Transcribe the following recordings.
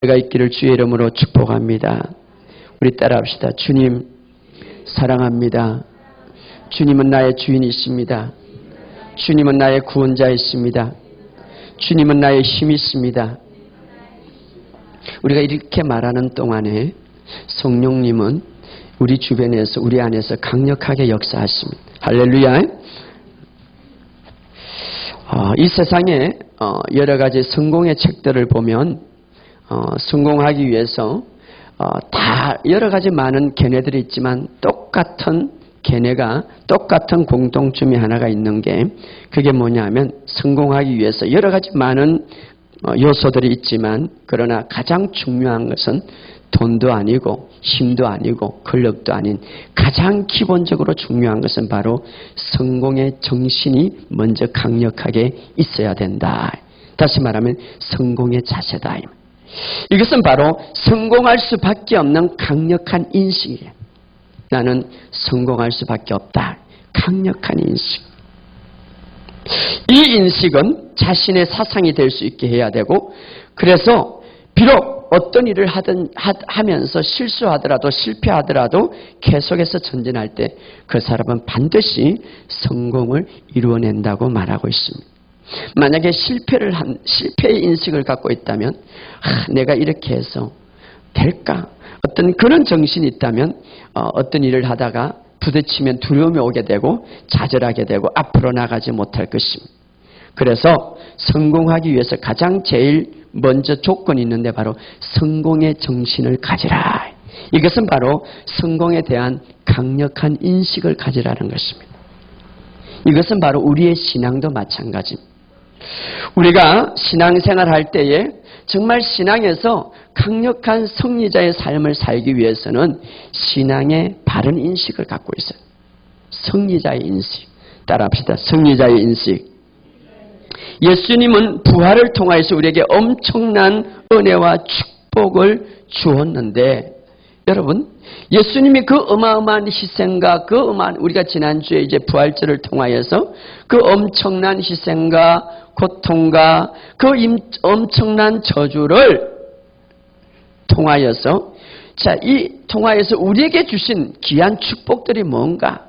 내가 있기를 주의 이름으로 축복합니다. 우리 따라합시다. 주님 사랑합니다. 주님은 나의 주인이십니다. 주님은 나의 구원자이십니다. 주님은 나의 힘이십니다. 우리가 이렇게 말하는 동안에 성령님은 우리 주변에서 우리 안에서 강력하게 역사하십니다. 할렐루야. 이 세상에 여러 가지 성공의 책들을 보면 성공하기 위해서 다 여러 가지 많은 견해들이 있지만 똑같은 견해가 똑같은 공통점이 하나가 있는 게 그게 뭐냐면 성공하기 위해서 여러 가지 많은 요소들이 있지만 그러나 가장 중요한 것은 돈도 아니고 힘도 아니고 권력도 아닌 가장 기본적으로 중요한 것은 바로 성공의 정신이 먼저 강력하게 있어야 된다. 다시 말하면 성공의 자세다. 이것은 바로 성공할 수밖에 없는 강력한 인식이에요. 나는 성공할 수밖에 없다. 강력한 인식. 이 인식은 자신의 사상이 될 수 있게 해야 되고 그래서 비록 어떤 일을 하면서 실수하더라도 실패하더라도 계속해서 전진할 때 그 사람은 반드시 성공을 이루어낸다고 말하고 있습니다. 만약에 실패의 인식을 갖고 있다면 내가 이렇게 해서 될까? 어떤 그런 정신이 있다면 어떤 일을 하다가 부딪히면 두려움이 오게 되고 좌절하게 되고 앞으로 나가지 못할 것입니다. 그래서 성공하기 위해서 가장 제일 먼저 조건이 있는데 바로 성공의 정신을 가지라. 이것은 바로 성공에 대한 강력한 인식을 가지라는 것입니다. 이것은 바로 우리의 신앙도 마찬가지입니다. 우리가 신앙생활 할 때에 정말 신앙에서 강력한 승리자의 삶을 살기 위해서는 신앙의 바른 인식을 갖고 있어요. 승리자의 인식. 따라합시다. 승리자의 인식. 예수님은 부활을 통하여서 우리에게 엄청난 은혜와 축복을 주었는데 여러분 예수님이 그 어마어마한 희생과 우리가 지난주에 이제 부활절을 통하여서 그 엄청난 희생과 고통과 그 엄청난 저주를 통하여서 통하여서 우리에게 주신 귀한 축복들이 뭔가?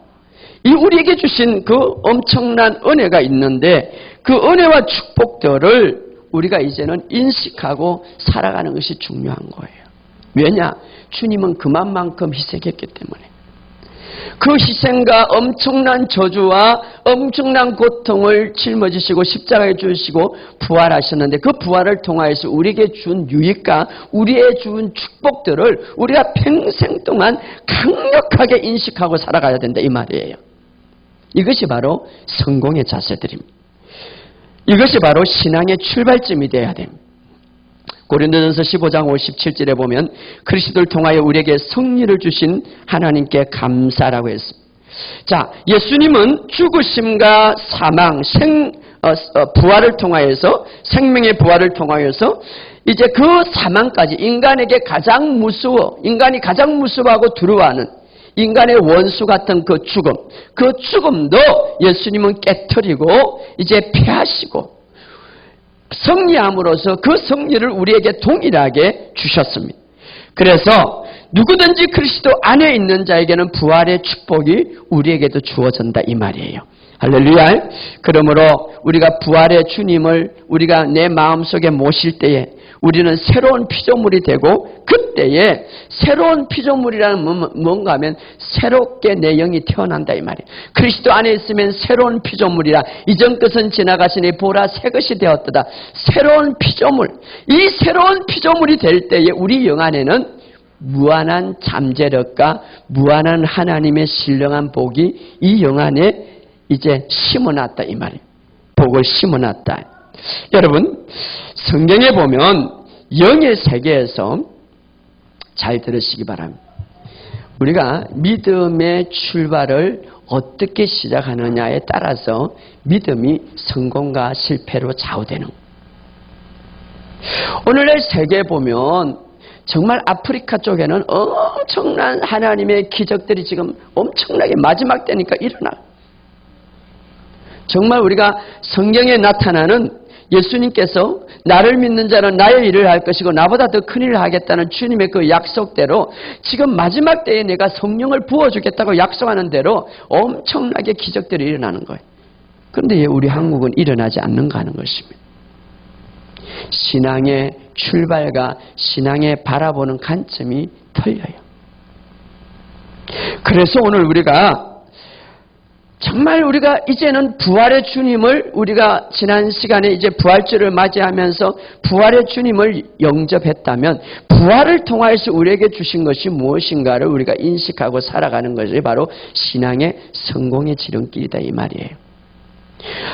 이 우리에게 주신 그 엄청난 은혜가 있는데 그 은혜와 축복들을 우리가 이제는 인식하고 살아가는 것이 중요한 거예요. 왜냐? 주님은 그만큼 희생했기 때문에. 그 희생과 엄청난 저주와 엄청난 고통을 짊어지시고 십자가에 주시고 부활하셨는데 그 부활을 통하여서 우리에게 준 유익과 우리에게 준 축복들을 우리가 평생 동안 강력하게 인식하고 살아가야 된다 이 말이에요. 이것이 바로 성공의 자세들입니다. 이것이 바로 신앙의 출발점이 되어야 됩니다. 고린도전서 15장 57절에 보면 그리스도를 통하여 우리에게 승리를 주신 하나님께 감사라고 했습니다. 자, 예수님은 죽으심과 사망, 부활을 통하여서 생명의 부활을 통하여서 이제 그 사망까지 인간이 가장 무서워하고 두려워하는 인간의 원수 같은 그 죽음도 예수님은 깨트리고 이제 패하시고 승리함으로써 그 승리를 우리에게 동일하게 주셨습니다. 그래서 누구든지 그리스도 안에 있는 자에게는 부활의 축복이 우리에게도 주어진다 이 말이에요. 할렐루야. 그러므로 우리가 부활의 주님을 우리가 내 마음속에 모실 때에 우리는 새로운 피조물이 되고 그때에 새로운 피조물이라는 뭔가 하면 새롭게 내 영이 태어난다 이 말이에요. 그리스도 안에 있으면 새로운 피조물이라 이전 것은 지나가시니 보라 새 것이 되었도다. 새로운 피조물. 이 새로운 피조물이 될 때에 우리 영 안에는 무한한 잠재력과 무한한 하나님의 신령한 복이 이 영 안에 이제 심어놨다 이 말이에요. 복을 심어놨다. 여러분 성경에 보면 영의 세계에서 잘 들으시기 바랍니다. 우리가 믿음의 출발을 어떻게 시작하느냐에 따라서 믿음이 성공과 실패로 좌우되는 거예요. 오늘날 세계에 보면 정말 아프리카 쪽에는 엄청난 하나님의 기적들이 지금 엄청나게 마지막 때니까 일어나. 정말 우리가 성경에 나타나는 예수님께서 나를 믿는 자는 나의 일을 할 것이고 나보다 더 큰 일을 하겠다는 주님의 그 약속대로 지금 마지막 때에 내가 성령을 부어주겠다고 약속하는 대로 엄청나게 기적들이 일어나는 거예요. 그런데 왜 우리 한국은 일어나지 않는가 하는 것입니다. 신앙의 출발과 신앙의 바라보는 관점이 틀려요. 그래서 오늘 우리가 정말 우리가 이제는 부활의 주님을 우리가 지난 시간에 이제 부활주를 맞이하면서 부활의 주님을 영접했다면 부활을 통하여서 우리에게 주신 것이 무엇인가를 우리가 인식하고 살아가는 것이 바로 신앙의 성공의 지름길이다 이 말이에요.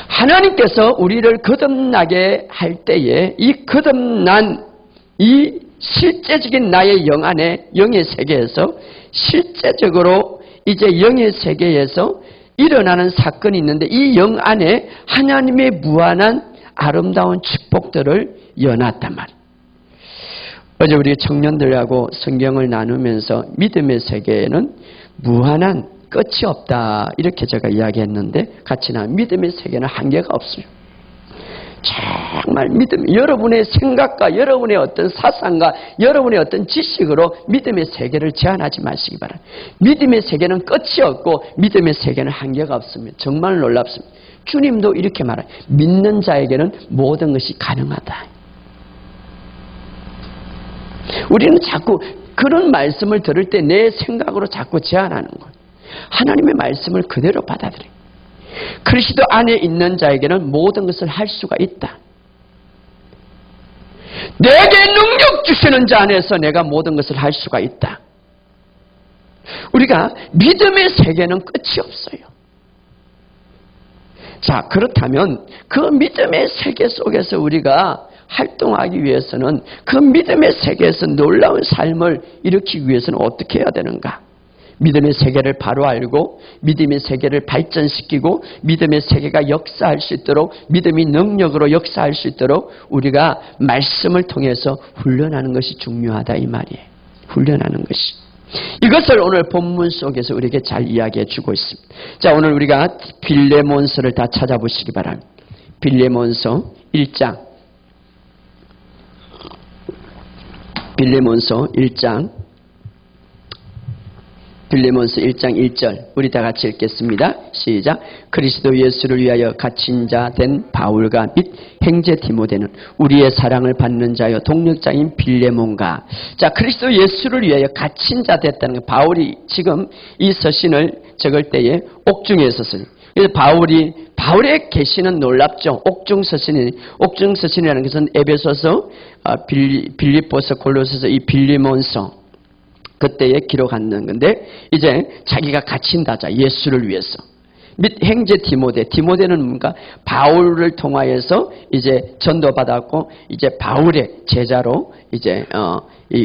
하나님께서 우리를 거듭나게 할 때에 이 거듭난 이 실제적인 나의 영 안에 영의 세계에서 실제적으로 이제 영의 세계에서 일어나는 사건이 있는데 이 영 안에 하나님의 무한한 아름다운 축복들을 여놨단 말이에요. 어제 우리 청년들하고 성경을 나누면서 믿음의 세계에는 무한한 끝이 없다 이렇게 제가 이야기했는데 같이 나눈 믿음의 세계는 한계가 없어요. 정말 믿음, 여러분의 생각과 여러분의 어떤 사상과 여러분의 어떤 지식으로 믿음의 세계를 제한하지 마시기 바랍니다. 믿음의 세계는 끝이 없고 믿음의 세계는 한계가 없습니다. 정말 놀랍습니다. 주님도 이렇게 말해요. 믿는 자에게는 모든 것이 가능하다. 우리는 자꾸 그런 말씀을 들을 때 내 생각으로 자꾸 제한하는 거예요. 하나님의 말씀을 그대로 받아들여요. 그리스도 안에 있는 자에게는 모든 것을 할 수가 있다. 내게 능력 주시는 자 안에서 내가 모든 것을 할 수가 있다. 우리가 믿음의 세계는 끝이 없어요. 자, 그렇다면 그 믿음의 세계 속에서 우리가 활동하기 위해서는 그 믿음의 세계에서 놀라운 삶을 일으키기 위해서는 어떻게 해야 되는가? 믿음의 세계를 바로 알고 믿음의 세계를 발전시키고 믿음의 세계가 역사할 수 있도록 믿음이 능력으로 역사할 수 있도록 우리가 말씀을 통해서 훈련하는 것이 중요하다 이 말이에요. 훈련하는 것이. 이것을 오늘 본문 속에서 우리에게 잘 이야기해 주고 있습니다. 자, 오늘 우리가 빌레몬서를 다 찾아보시기 바랍니다. 빌레몬서 1장. 빌레몬서 1장. 빌레몬서 1장 1절 우리 다 같이 읽겠습니다. 시작. 그리스도 예수를 위하여 갇힌 자 된 바울과 및 형제 디모데는 우리의 사랑을 받는 자여 동력자인 빌레몬과. 자, 그리스도 예수를 위하여 갇힌 자 됐다는 거. 바울이 지금 이 서신을 적을 때에 옥중에 있었어요. 그래서 바울의 계시는 놀랍죠. 옥중 서신이라는 것은 에베소서, 빌립보서, 골로새서, 이 빌레몬서 그때에 기록하는 건데 이제 자기가 갇힌다 자 예수를 위해서 및 형제 디모데는 뭔가 바울을 통하여서 이제 전도받았고 이제 바울의 제자로 이제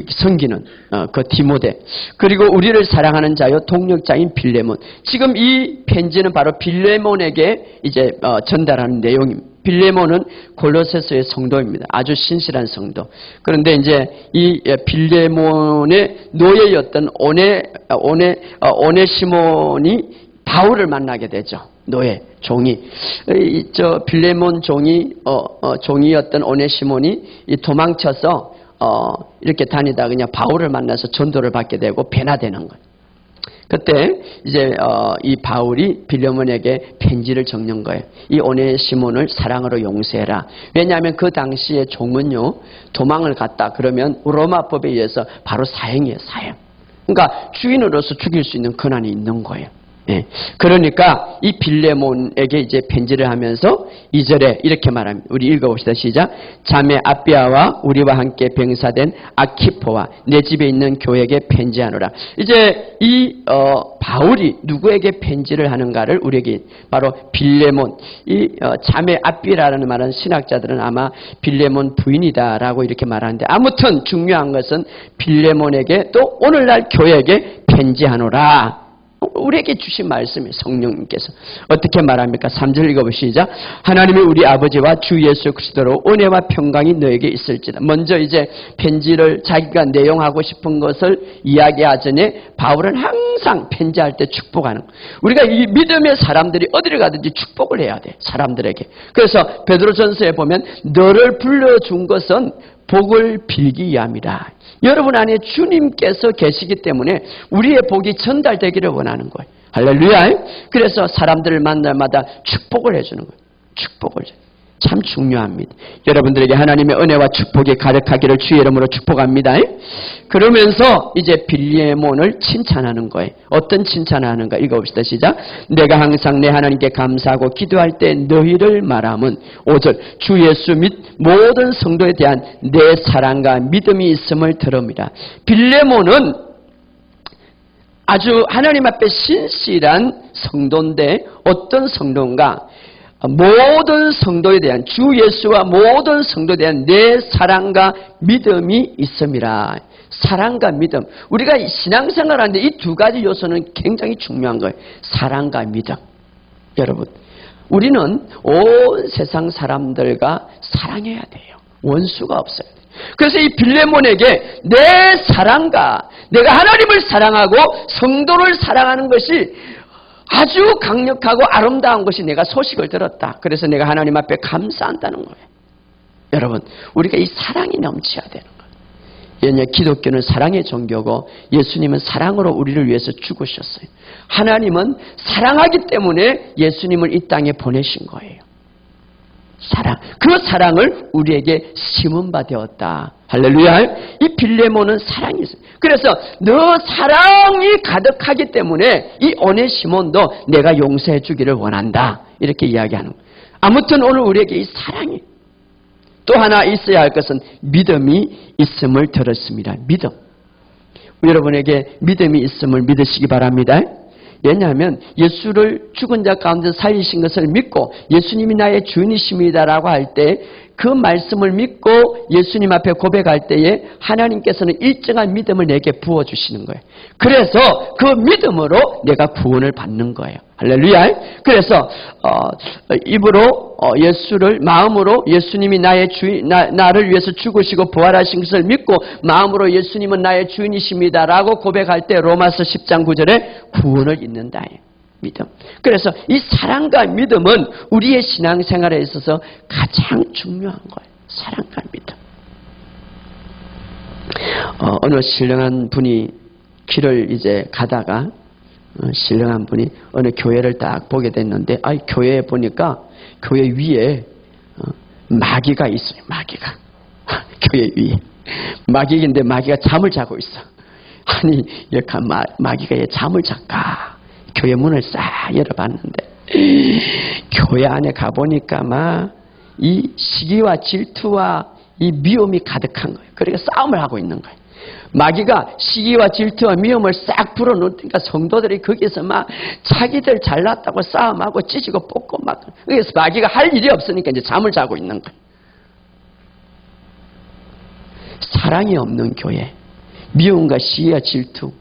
섬기는 그 디모데 그리고 우리를 사랑하는 자요 동력자인 빌레몬. 지금 이 편지는 바로 빌레몬에게 이제 전달하는 내용입니다. 빌레몬은 골로새서의 성도입니다. 아주 신실한 성도. 그런데 이제 이 빌레몬의 노예였던 오네시몬이 바울을 만나게 되죠. 노예, 종이. 빌레몬 종이였던 오네시몬이 도망쳐서 이렇게 다니다 그냥 바울을 만나서 전도를 받게 되고 변화되는 거예요. 그때 이제 이 바울이 빌레몬에게 편지를 적는 거예요. 이 오네시몬을 사랑으로 용서해라. 왜냐하면 그 당시에 종은요 도망을 갔다 그러면 로마법에 의해서 바로 사형이에요. 사형. 그러니까 주인으로서 죽일 수 있는 권한이 있는 거예요. 예. 그러니까 이 빌레몬에게 이제 편지를 하면서 2절에 이렇게 말합니다. 우리 읽어봅시다. 시작. 자매 아비아와 우리와 함께 병사된 아키포와 내 집에 있는 교회에게 편지하노라. 이제 이 바울이 누구에게 편지를 하는가를 우리에게 바로 빌레몬, 이 자매 아비라는 말은 신학자들은 아마 빌레몬 부인이다라고 이렇게 말하는데 아무튼 중요한 것은 빌레몬에게 또 오늘날 교회에게 편지하노라. 우리에게 주신 말씀이 성령님께서 어떻게 말합니까? 3절 읽어보시죠. 하나님의 우리 아버지와 주 예수 그리스도로 은혜와 평강이 너에게 있을지다. 먼저 이제 편지를 자기가 내용하고 싶은 것을 이야기하자니 바울은 항상 항상 편지할 때 축복하는 거예요. 우리가 이 믿음의 사람들이 어디를 가든지 축복을 해야 돼. 사람들에게. 그래서 베드로전서에 보면 너를 불러준 것은 복을 빌기 위함이라. 여러분 안에 주님께서 계시기 때문에 우리의 복이 전달되기를 원하는 거예요. 할렐루야. 그래서 사람들을 만날 마다 축복을 해주는 거예요. 축복을 해주는. 참 중요합니다. 여러분들에게 하나님의 은혜와 축복이 가득하기를 주의 이름으로 축복합니다. 그러면서 이제 빌레몬을 칭찬하는 거예요. 어떤 칭찬을 하는가 읽어봅시다. 시작. 내가 항상 내 하나님께 감사하고 기도할 때 너희를 말함은 5절 주 예수 및 모든 성도에 대한 내 사랑과 믿음이 있음을 들음이라. 빌레몬은 아주 하나님 앞에 신실한 성도인데 어떤 성도인가? 모든 성도에 대한 주 예수와 모든 성도에 대한 내 사랑과 믿음이 있음이라. 사랑과 믿음. 우리가 신앙생활 하는데 이 두 가지 요소는 굉장히 중요한 거예요. 사랑과 믿음. 여러분, 우리는 온 세상 사람들과 사랑해야 돼요. 원수가 없어야 돼요. 그래서 이 빌레몬에게 내 사랑과 내가 하나님을 사랑하고 성도를 사랑하는 것이 아주 강력하고 아름다운 것이 내가 소식을 들었다. 그래서 내가 하나님 앞에 감사한다는 거예요. 여러분, 우리가 이 사랑이 넘쳐야 되는 거예요. 왜냐하면 기독교는 사랑의 종교고 예수님은 사랑으로 우리를 위해서 죽으셨어요. 하나님은 사랑하기 때문에 예수님을 이 땅에 보내신 거예요. 사랑. 그 사랑을 우리에게 심은 바 되었다. 할렐루야. 이 빌레몬은 사랑이 있어요. 그래서 너 사랑이 가득하기 때문에 이 오네시몬도 내가 용서해 주기를 원한다. 이렇게 이야기하는 거예요. 아무튼 오늘 우리에게 이 사랑이 또 하나 있어야 할 것은 믿음이 있음을 들었습니다. 믿음. 여러분에게 믿음이 있음을 믿으시기 바랍니다. 왜냐하면 예수를 죽은 자 가운데 살리신 것을 믿고 예수님이 나의 주인이십니다라고 할 때 그 말씀을 믿고 예수님 앞에 고백할 때에 하나님께서는 일정한 믿음을 내게 부어주시는 거예요. 그래서 그 믿음으로 내가 구원을 받는 거예요. 할렐루야. 그래서 입으로 예수를 마음으로 예수님이 나의 주인 나를 위해서 죽으시고 부활하신 것을 믿고 마음으로 예수님은 나의 주인이십니다라고 고백할 때 로마서 10장 9절에 구원을 얻는다. 믿음. 그래서 이 사랑과 믿음은 우리의 신앙생활에 있어서 가장 중요한 거예요. 사랑과 믿음. 어느 신령한 분이 길을 이제 가다가 신령한 분이 어느 교회를 딱 보게 됐는데 교회에 보니까 교회 위에 마귀가 있어요. 마귀가. 교회 위에. 마귀인데 마귀가 잠을 자고 있어. 아니 이렇게 마귀가 얘 잠을 잘까? 교회 문을 싹 열어봤는데 교회 안에 가보니까 막 이 시기와 질투와 이 미움이 가득한 거예요. 그러니까 싸움을 하고 있는 거예요. 마귀가 시기와 질투와 미움을 싹 불어넣으니까 성도들이 거기서 막 자기들 잘났다고 싸움하고 찢고 뽑고 막 그래서 마귀가 할 일이 없으니까 이제 잠을 자고 있는 거예요. 사랑이 없는 교회, 미움과 시기와 질투,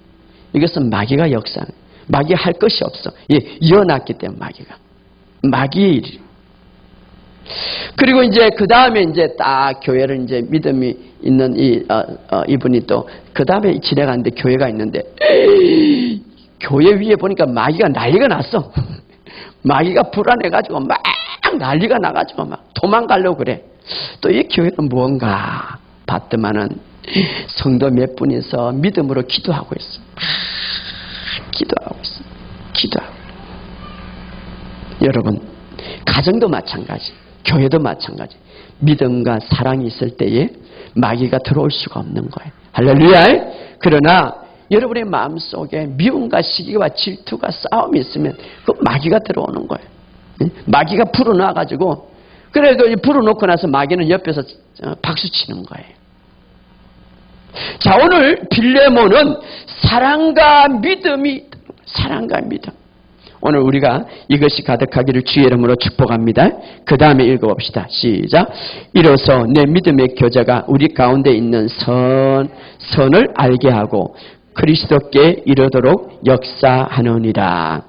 이것은 마귀가 역사하는 마귀 할 것이 없어. 이어놨기 때문에 마귀의 일이. 그리고 이제 그 다음에 이제 딱 교회를 이제 믿음이 있는 이분이 또 그 다음에 지나가는데 교회가 있는데 교회 위에 보니까 마귀가 난리가 났어. 마귀가 불안해가지고 막 난리가 나가지고 막 도망가려고 그래. 또 이 교회는 무언가 봤더만은 성도 몇 분이서 믿음으로 기도하고 있어. 기도하고 있어. 기도하고. 여러분, 가정도 마찬가지, 교회도 마찬가지. 믿음과 사랑이 있을 때에 마귀가 들어올 수가 없는 거예요. 할렐루야. 그러나 여러분의 마음속에 미움과 시기와 질투가 싸움이 있으면 그 마귀가 들어오는 거예요. 마귀가 불어넣어가지고 그래도 불어넣고 나서 마귀는 옆에서 박수 치는 거예요. 자, 오늘 빌레몬은 사랑과 믿음이, 사랑과 믿음. 오늘 우리가 이것이 가득하기를 주의 이름으로 축복합니다. 그 다음에 읽어봅시다. 시작. 이로써 내 믿음의 교제가 우리 가운데 있는 선을 알게 하고 그리스도께 이르도록 역사하느니라.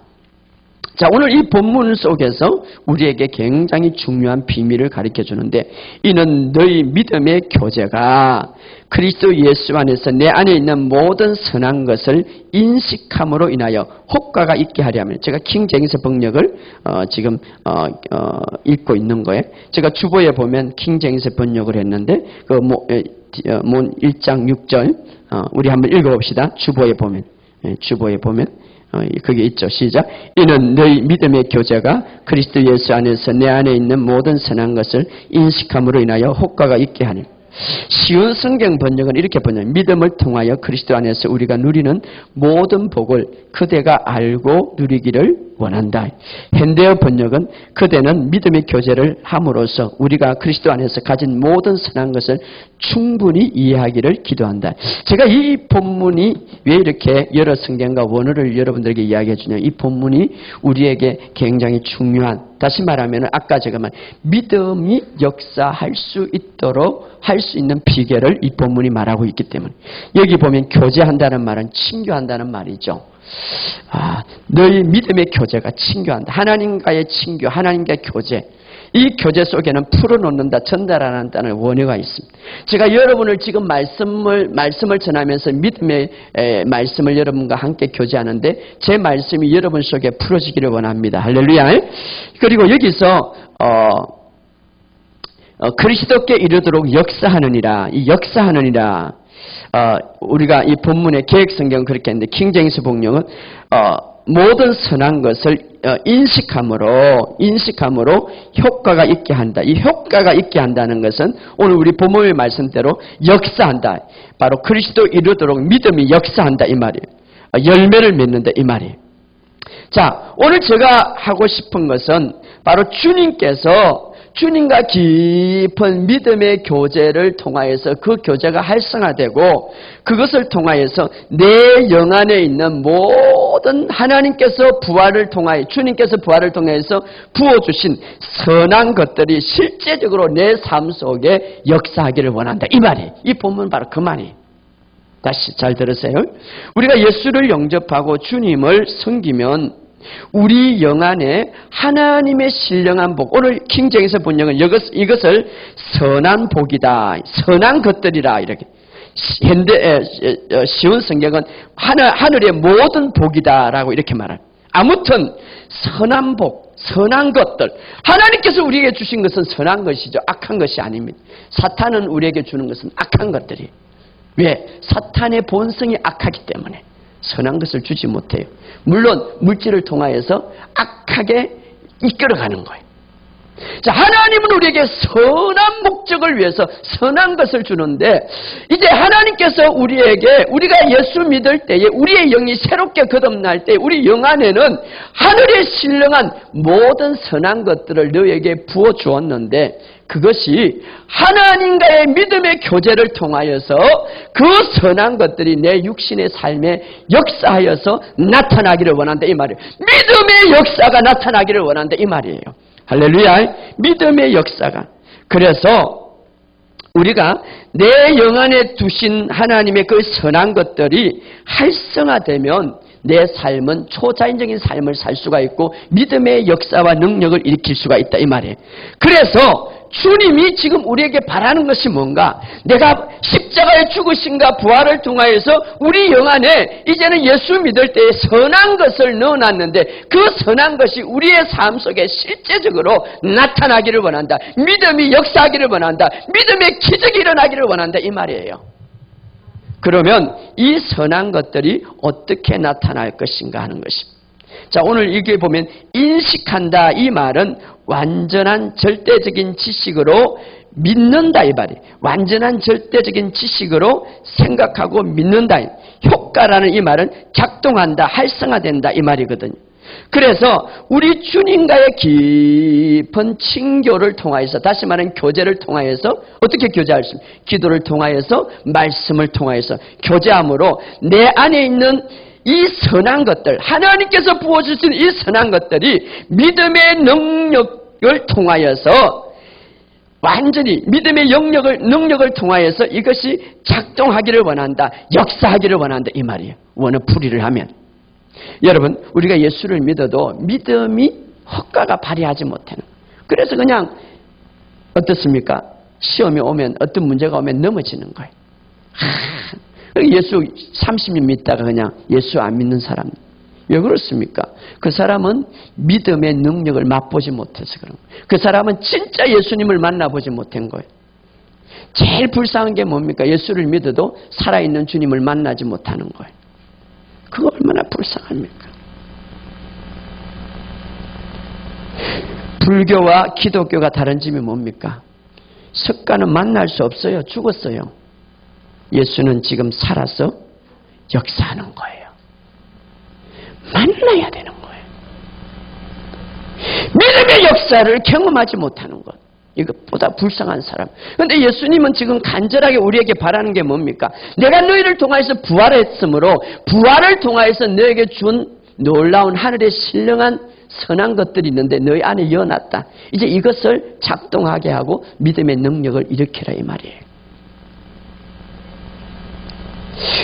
자, 오늘 이 본문 속에서 우리에게 굉장히 중요한 비밀을 가르쳐 주는데, 이는 너희 믿음의 교제가 그리스도 예수 안에서 내 안에 있는 모든 선한 것을 인식함으로 인하여 효과가 있게 하려면, 제가 킹제임스 번역을 지금 읽고 있는 거예요. 제가 주보에 보면 킹제임스 번역을 했는데 그 1장 6절 우리 한번 읽어봅시다. 주보에 보면 그게 있죠. 시작. 이는 너희 믿음의 교제가 그리스도 예수 안에서 내 안에 있는 모든 선한 것을 인식함으로 인하여 효과가 있게 하니. 쉬운 성경 번역은 이렇게 번역. 믿음을 통하여 그리스도 안에서 우리가 누리는 모든 복을 그대가 알고 누리기를 원한다. 현대어 번역은 그대는 믿음의 교제를 함으로써 우리가 그리스도 안에서 가진 모든 선한 것을 충분히 이해하기를 기도한다. 제가 이 본문이 왜 이렇게 여러 성경과 원어를 여러분들에게 이야기해 주냐. 이 본문이 우리에게 굉장히 중요한, 다시 말하면 아까 제가 말 믿음이 역사할 수 있도록 할 수 있는 비결을 이 본문이 말하고 있기 때문에. 여기 보면 교제한다는 말은 친교한다는 말이죠. 너희 믿음의 교제가 친교한다. 하나님과의 친교, 하나님과의 교제. 이 교제 속에는 풀어놓는다, 전달한다는 원어가 있습니다. 제가 여러분을 지금 말씀을 전하면서 믿음의 말씀을 여러분과 함께 교제하는데 제 말씀이 여러분 속에 풀어지기를 원합니다. 할렐루야. 그리고 여기서 그리스도께 이르도록 역사하느니라. 이 역사하느니라. 우리가 이 본문의 개역성경은 그렇게 했는데 킹제임스 번역은 모든 선한 것을 인식함으로 효과가 있게 한다. 이 효과가 있게 한다는 것은 오늘 우리 본문의 말씀대로 역사한다. 바로 그리스도 이르도록 믿음이 역사한다 이 말이에요. 열매를 맺는다 이 말이에요. 자, 오늘 제가 하고 싶은 것은 바로 주님과 깊은 믿음의 교제를 통하여서 그 교제가 활성화되고 그것을 통하여서 내 영 안에 있는 모든 하나님께서 주님께서 부활을 통해서 부어주신 선한 것들이 실제적으로 내 삶 속에 역사하기를 원한다. 이 말이, 이 본문 바로 그 말이에요. 다시 잘 들으세요. 우리가 예수를 영접하고 주님을 섬기면 우리 영 안에 하나님의 신령한 복, 오늘 킹제임스 번역은 이것을 선한 복이다, 선한 것들이라 이렇게. 쉬운 성경은 하늘의 모든 복이다라고 이렇게 말해요. 아무튼 선한 복, 선한 것들, 하나님께서 우리에게 주신 것은 선한 것이죠. 악한 것이 아닙니다. 사탄은 우리에게 주는 것은 악한 것들이에요. 왜? 사탄의 본성이 악하기 때문에 선한 것을 주지 못해요. 물론 물질을 통하여서 악하게 이끌어가는 거예요. 자, 하나님은 우리에게 선한 목적을 위해서 선한 것을 주는데, 이제 하나님께서 우리가 예수 믿을 때에 우리의 영이 새롭게 거듭날 때 우리 영 안에는 하늘의 신령한 모든 선한 것들을 너에게 부어 주었는데, 그것이 하나님과의 믿음의 교제를 통하여서 그 선한 것들이 내 육신의 삶에 역사하여서 나타나기를 원한다 이 말이에요. 믿음의 역사가 나타나기를 원한다 이 말이에요. 할렐루야. 믿음의 역사가. 그래서 우리가 내 영 안에 두신 하나님의 그 선한 것들이 활성화되면 내 삶은 초자연적인 삶을 살 수가 있고 믿음의 역사와 능력을 일으킬 수가 있다 이 말이에요. 그래서 주님이 지금 우리에게 바라는 것이 뭔가? 내가 십자가의 죽으심과 부활을 통하여서 우리 영 안에 이제는 예수 믿을 때에 선한 것을 넣어놨는데 그 선한 것이 우리의 삶 속에 실제적으로 나타나기를 원한다. 믿음이 역사하기를 원한다. 믿음의 기적이 일어나기를 원한다 이 말이에요. 그러면 이 선한 것들이 어떻게 나타날 것인가 하는 것입니다. 자, 오늘 여기에 보면 인식한다 이 말은 완전한 절대적인 지식으로 믿는다 이 말이에요. 완전한 절대적인 지식으로 생각하고 믿는다. 효과라는 이 말은 작동한다, 활성화된다 이 말이거든요. 그래서 우리 주님과의 깊은 친교를 통하여서, 다시 말하면 교제를 통하여서 어떻게 교제할 수 있습니까? 기도를 통하여서, 말씀을 통하여서 교제함으로 내 안에 있는 이 선한 것들, 하나님께서 부어주신 이 선한 것들이 믿음의 능력을 통하여서 완전히 믿음의 능력을 통하여서 이것이 작동하기를 원한다, 역사하기를 원한다 이 말이에요. 원어풀이를 하면. 여러분, 우리가 예수를 믿어도 믿음이 효과가 발휘하지 못하는. 그래서 그냥 어떻습니까? 시험이 오면, 어떤 문제가 오면 넘어지는 거예요. 예수 30년 믿다가 그냥 예수 안 믿는 사람. 왜 그렇습니까? 그 사람은 믿음의 능력을 맛보지 못해서 그런 거예요. 그 사람은 진짜 예수님을 만나보지 못한 거예요. 제일 불쌍한 게 뭡니까? 예수를 믿어도 살아있는 주님을 만나지 못하는 거예요. 그거 얼마나 불쌍합니까? 불교와 기독교가 다른 점이 뭡니까? 석가는 만날 수 없어요. 죽었어요. 예수는 지금 살아서 역사하는 거예요. 만나야 되는 거예요. 믿음의 역사를 경험하지 못하는 것. 이것보다 불쌍한 사람. 그런데 예수님은 지금 간절하게 우리에게 바라는 게 뭡니까? 내가 너희를 통하여서 부활했으므로 부활을 통하여서 너에게 준 놀라운 하늘의 신령한 선한 것들이 있는데 너희 안에 이어놨다. 이제 이것을 작동하게 하고 믿음의 능력을 일으켜라 이 말이에요.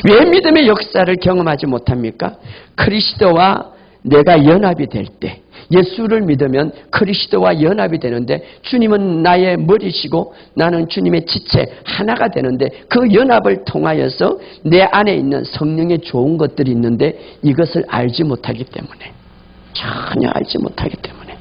왜 믿음의 역사를 경험하지 못합니까? 그리스도와 내가 연합이 될 때, 예수를 믿으면 그리스도와 연합이 되는데 주님은 나의 머리시고 나는 주님의 지체 하나가 되는데 그 연합을 통하여서 내 안에 있는 성령의 좋은 것들이 있는데 이것을 알지 못하기 때문에, 전혀 알지 못하기 때문에.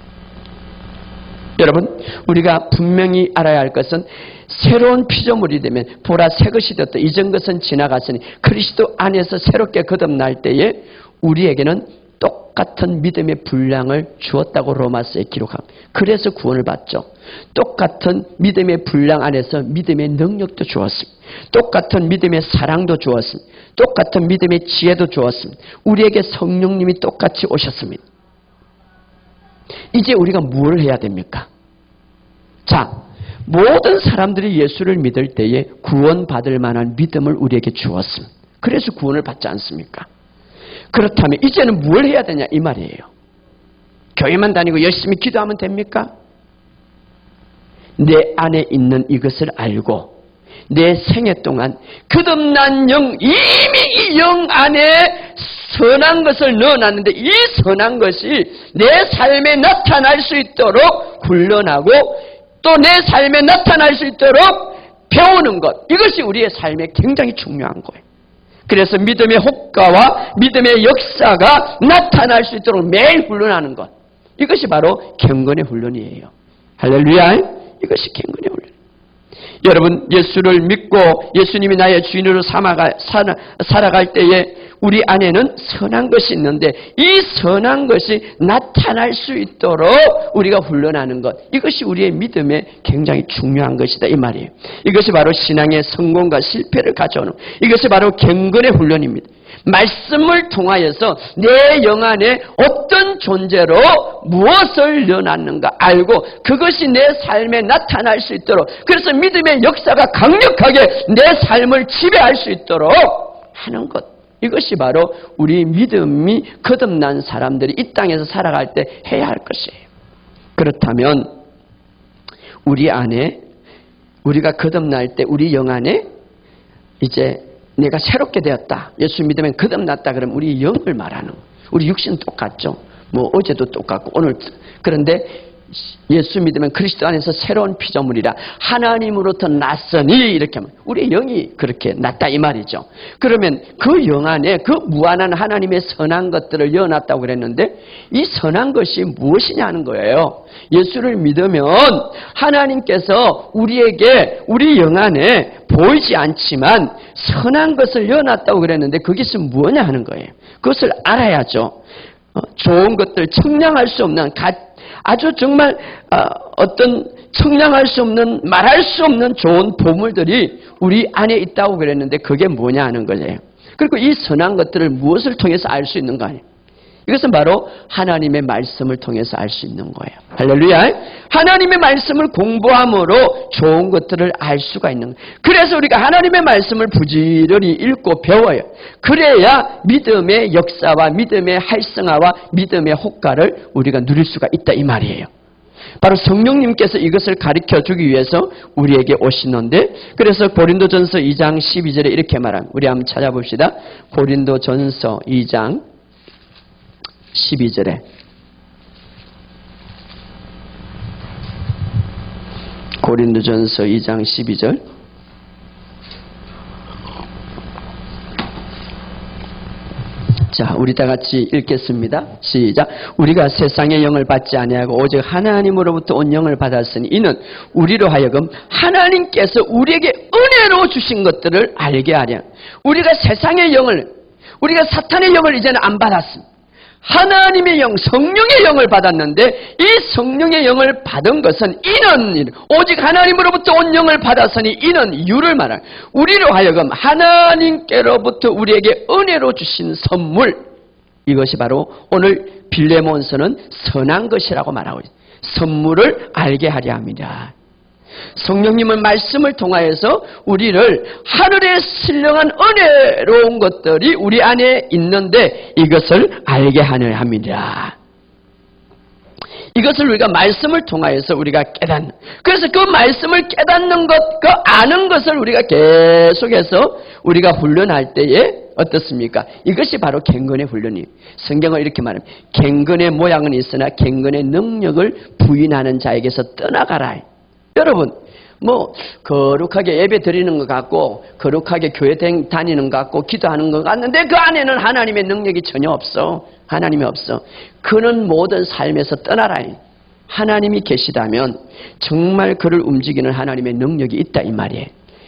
여러분, 우리가 분명히 알아야 할 것은 새로운 피조물이 되면 보라 새 것이 되었다. 이전 것은 지나갔으니 그리스도 안에서 새롭게 거듭날 때에 우리에게는 똑같은 믿음의 분량을 주었다고 로마서에 기록합니다. 그래서 구원을 받죠. 똑같은 믿음의 분량 안에서 믿음의 능력도 주었습니다. 똑같은 믿음의 사랑도 주었습니다. 똑같은 믿음의 지혜도 주었습니다. 우리에게 성령님이 똑같이 오셨습니다. 이제 우리가 뭘 해야 됩니까? 자, 모든 사람들이 예수를 믿을 때에 구원받을 만한 믿음을 우리에게 주었습니다. 그래서 구원을 받지 않습니까? 그렇다면 이제는 뭘 해야 되냐 이 말이에요. 교회만 다니고 열심히 기도하면 됩니까? 내 안에 있는 이것을 알고 내 생애 동안 거듭난 영, 이미 이 영 안에 선한 것을 넣어놨는데 이 선한 것이 내 삶에 나타날 수 있도록 훈련하고 또 내 삶에 나타날 수 있도록 배우는 것, 이것이 우리의 삶에 굉장히 중요한 거예요. 그래서 믿음의 효과와 믿음의 역사가 나타날 수 있도록 매일 훈련하는 것, 이것이 바로 경건의 훈련이에요. 할렐루야. 이것이 경건의 훈련. 여러분, 예수를 믿고 예수님이 나의 주인으로 살아갈 때에 우리 안에는 선한 것이 있는데 이 선한 것이 나타날 수 있도록 우리가 훈련하는 것, 이것이 우리의 믿음에 굉장히 중요한 것이다 이 말이에요. 이것이 바로 신앙의 성공과 실패를 가져오는, 이것이 바로 경건의 훈련입니다. 말씀을 통하여서 내 영 안에 어떤 존재로 무엇을 넣어놨는가 알고 그것이 내 삶에 나타날 수 있도록, 그래서 믿음의 역사가 강력하게 내 삶을 지배할 수 있도록 하는 것, 이것이 바로 우리 믿음이 거듭난 사람들이 이 땅에서 살아갈 때 해야 할 것이에요. 그렇다면 우리 안에, 우리가 거듭날 때 우리 영 안에 이제 내가 새롭게 되었다, 예수 믿으면 거듭났다 그러면 우리 영을 말하는 거예요. 우리 육신은 똑같죠. 뭐 어제도 똑같고 오늘. 그런데 예수 믿으면 그리스도 안에서 새로운 피조물이라 하나님으로부터 났으니 이렇게 하면 우리의 영이 그렇게 났다 이 말이죠. 그러면 그 영 안에 그 무한한 하나님의 선한 것들을 넣어놨다고 그랬는데 이 선한 것이 무엇이냐 하는 거예요. 예수를 믿으면 하나님께서 우리에게 우리 영 안에 보이지 않지만 선한 것을 넣어놨다고 그랬는데 그것이 무엇냐 하는 거예요. 그것을 알아야죠. 좋은 것들, 청량할 수 없는 아주 정말 어떤 청량할 수 없는, 말할 수 없는 좋은 보물들이 우리 안에 있다고 그랬는데 그게 뭐냐 하는 거예요. 그리고 이 선한 것들을 무엇을 통해서 알 수 있는 거 아니에요. 이것은 바로 하나님의 말씀을 통해서 알 수 있는 거예요. 할렐루야. 하나님의 말씀을 공부함으로 좋은 것들을 알 수가 있는 거예요. 그래서 우리가 하나님의 말씀을 부지런히 읽고 배워요. 그래야 믿음의 역사와 믿음의 활성화와 믿음의 효과를 우리가 누릴 수가 있다 이 말이에요. 바로 성령님께서 이것을 가르쳐 주기 위해서 우리에게 오시는데, 그래서 고린도전서 2장 12절에 이렇게 말합니다. 우리 한번 찾아봅시다. 고린도전서 2장 12절에 고린도전서 2장 12절 자, 우리 다 같이 읽겠습니다. 시작. 우리가 세상의 영을 받지 아니하고 오직 하나님으로부터 온 영을 받았으니 이는 우리로 하여금 하나님께서 우리에게 은혜로 주신 것들을 알게 하려. 우리가 세상의 영을, 우리가 사탄의 영을 이제는 안 받았습니다. 하나님의 영, 성령의 영을 받았는데 이 성령의 영을 받은 것은 이는 오직 하나님으로부터 온 영을 받았으니 이는 이유를 말하는 우리로 하여금 하나님께로부터 우리에게 은혜로 주신 선물, 이것이 바로 오늘 빌레몬서는 선한 것이라고 말하고 있습니다. 선물을 알게 하려 합니다. 성령님은 말씀을 통하여서 우리를 하늘의 신령한 은혜로운 것들이 우리 안에 있는데 이것을 알게 하려 합니다. 이것을 우리가 말씀을 통하여서 우리가 깨닫는, 그래서 그 말씀을 깨닫는 것, 그 아는 것을 우리가 계속해서 우리가 훈련할 때에 어떻습니까? 이것이 바로 갱근의 훈련이에요. 성경을 이렇게 말합니다. 갱근의 모양은 있으나 갱근의 능력을 부인하는 자에게서 떠나가라. 여러분, 거룩하게 예배 드리는 것 같고, 거룩하게 교회 다니는 것 같고, 기도하는 것 같는데 그 안에는 하나님의 능력이 전혀 없어. 하나님이 없어. 그는 모든 삶에서 떠나라. 하나님이 계시다면 정말 그를 움직이는 하나님의 능력이 있다 이 말이에요.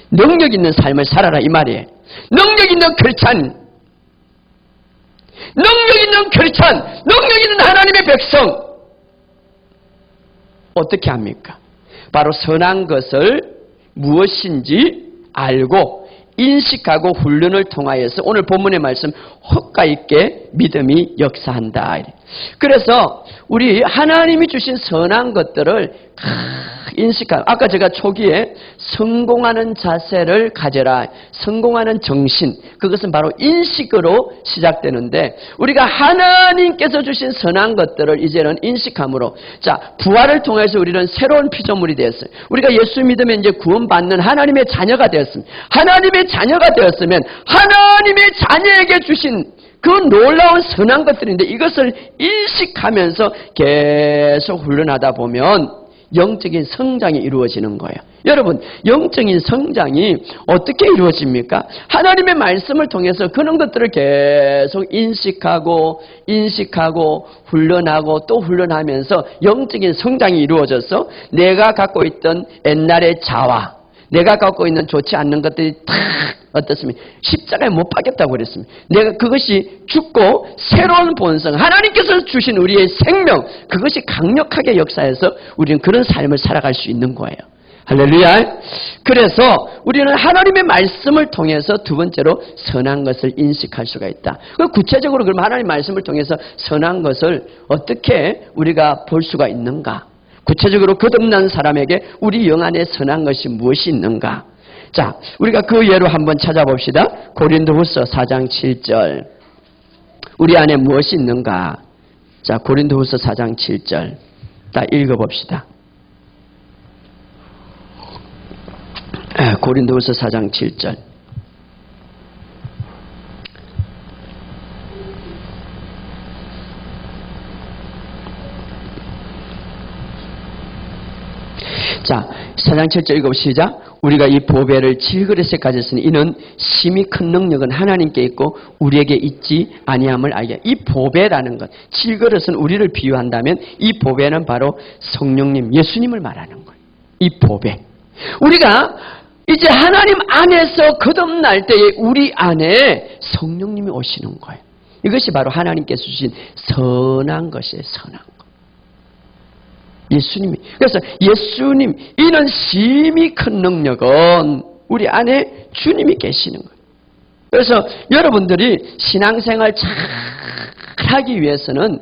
능력 있는 삶을 살아라 이 말이에요. 능력 있는 크리스찬, 능력 있는 크리스찬, 능력 있는 하나님의 백성 어떻게 합니까? 바로 선한 것을 무엇인지 알고 인식하고 훈련을 통하여서 오늘 본문의 말씀 효과 있게 믿음이 역사한다. 그래서 우리 하나님이 주신 선한 것들을 인식하고, 아까 제가 초기에 성공하는 자세를 가져라, 성공하는 정신, 그것은 바로 인식으로 시작되는데 우리가 하나님께서 주신 선한 것들을 이제는 인식함으로, 자, 부활을 통해서 우리는 새로운 피조물이 되었어요. 우리가 예수 믿으면 이제 구원받는 하나님의 자녀가 되었습니다. 하나님의 자녀가 되었으면 하나님의 자녀에게 주신 그 놀라운 선한 것들인데 이것을 인식하면서 계속 훈련하다 보면 영적인 성장이 이루어지는 거예요. 여러분, 영적인 성장이 어떻게 이루어집니까? 하나님의 말씀을 통해서 그런 것들을 계속 인식하고 훈련하고 또 훈련하면서 영적인 성장이 이루어져서 내가 갖고 있던 옛날의 자화, 내가 갖고 있는 좋지 않는 것들이 다 어떻습니까? 십자가에 못 박겠다고 그랬습니다. 내가 그것이 죽고 새로운 본성, 하나님께서 주신 우리의 생명, 그것이 강력하게 역사해서 우리는 그런 삶을 살아갈 수 있는 거예요. 할렐루야. 그래서 우리는 하나님의 말씀을 통해서 두 번째로 선한 것을 인식할 수가 있다. 구체적으로 그럼 하나님의 말씀을 통해서 선한 것을 어떻게 우리가 볼 수가 있는가? 구체적으로 거듭난 사람에게 우리 영 안에 선한 것이 무엇이 있는가? 자, 우리가 그 예로 한번 찾아봅시다. 고린도후서 4장 7절. 우리 안에 무엇이 있는가? 자, 고린도후서 4장 7절. 다 읽어봅시다. 고린도후서 4장 7절. 자, 4장 7절 읽어보시자. 우리가 이 보배를 질그릇에 가졌으니 이는 심히 큰 능력은 하나님께 있고 우리에게 있지 아니함을 알게. 이 보배라는 것, 질그릇은 우리를 비유한다면 이 보배는 바로 성령님, 예수님을 말하는 거예요. 이 보배. 우리가 이제 하나님 안에서 거듭날 때에 우리 안에 성령님이 오시는 거예요. 이것이 바로 하나님께서 주신 선한 것이에요. 선한 것. 예수님이. 그래서 예수님, 이는 심히 큰 능력은 우리 안에 주님이 계시는 거예요. 그래서 여러분들이 신앙생활 잘 하기 위해서는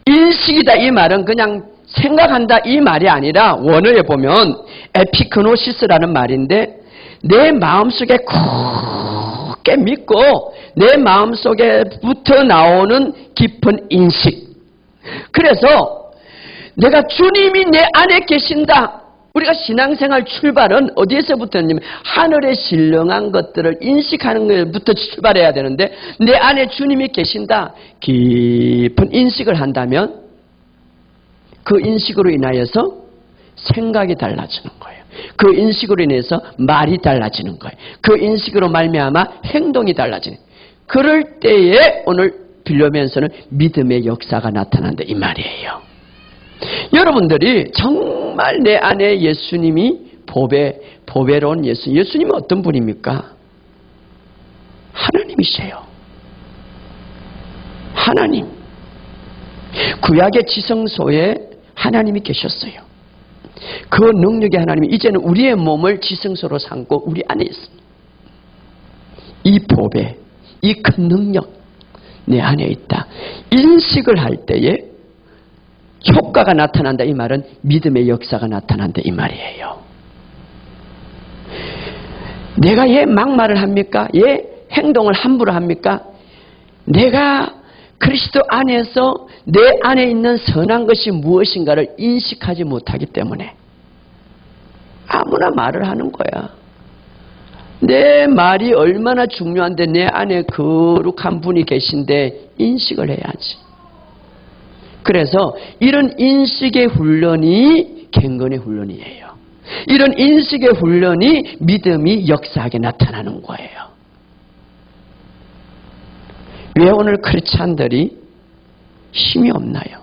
인식이다 이 말은 그냥 생각한다 이 말이 아니라 원어에 보면 에피크노시스라는 말인데 내 마음속에 굳게 믿고 내 마음속에부터 나오는 깊은 인식. 그래서 내가 주님이 내 안에 계신다. 우리가 신앙생활 출발은 어디에서부터냐면 하늘에 신령한 것들을 인식하는 것부터 출발해야 되는데 내 안에 주님이 계신다. 깊은 인식을 한다면 그 인식으로 인하여서 생각이 달라지는 거예요. 그 인식으로 인해서 말이 달라지는 거예요. 그 인식으로 말미암아 행동이 달라지는 거예요. 그럴 때에 오늘 빌려면서는 믿음의 역사가 나타난다 이 말이에요. 여러분들이 정말 내 안에 예수님이 보배로운 예수님은 어떤 분입니까? 하나님이세요. 하나님. 구약의 지성소에 하나님이 계셨어요. 그 능력의 하나님이 이제는 우리의 몸을 지성소로 삼고 우리 안에 있습니다. 이 보배, 이 큰 능력 내 안에 있다. 인식을 할 때에 효과가 나타난다 이 말은 믿음의 역사가 나타난다 이 말이에요. 내가 얘 막말을 합니까? 얘 행동을 함부로 합니까? 내가 그리스도 안에서 내 안에 있는 선한 것이 무엇인가를 인식하지 못하기 때문에 아무나 말을 하는 거야. 내 말이 얼마나 중요한데 내 안에 거룩한 분이 계신데 인식을 해야지. 그래서 이런 인식의 훈련이 갱건의 훈련이에요. 이런 인식의 훈련이 믿음이 역사하게 나타나는 거예요. 왜 오늘 크리스찬들이 힘이 없나요?